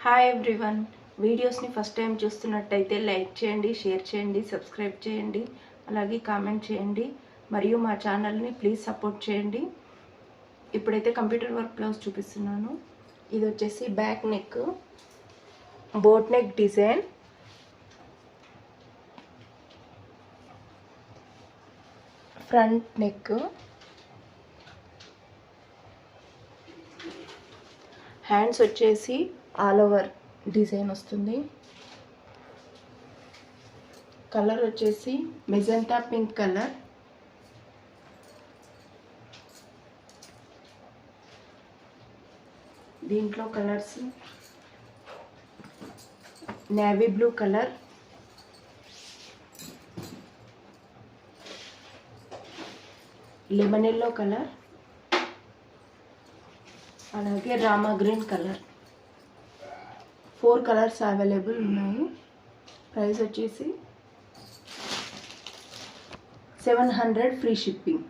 Hi everyone, వీడియోస్ని first time చూస్తున్నట్టయితే like చేయండి, షేర్ చేయండి, సబ్స్క్రైబ్ చేయండి, అలాగే కామెంట్ చేయండి మరియు మా ఛానల్ని ప్లీజ్ సపోర్ట్ చేయండి. ఇప్పుడైతే కంప్యూటర్ వర్క్ బ్లౌజ్ చూపిస్తున్నాను. ఇది వచ్చేసి back neck, boat neck design, front neck, hands వచ్చేసి ఆల్ ఓవర్ డిజైన్ వస్తుంది. కలర్ వచ్చేసి మెజెంటా పింక్ కలర్, దీంట్లో colours navy blue colour, lemon yellow colour, అలాగే రామా గ్రీన్ కలర్. 4 కలర్స్ అవైలబుల్ ఉన్నాయి. ప్రైస్ వచ్చేసి 700 ఫ్రీ షిప్పింగ్.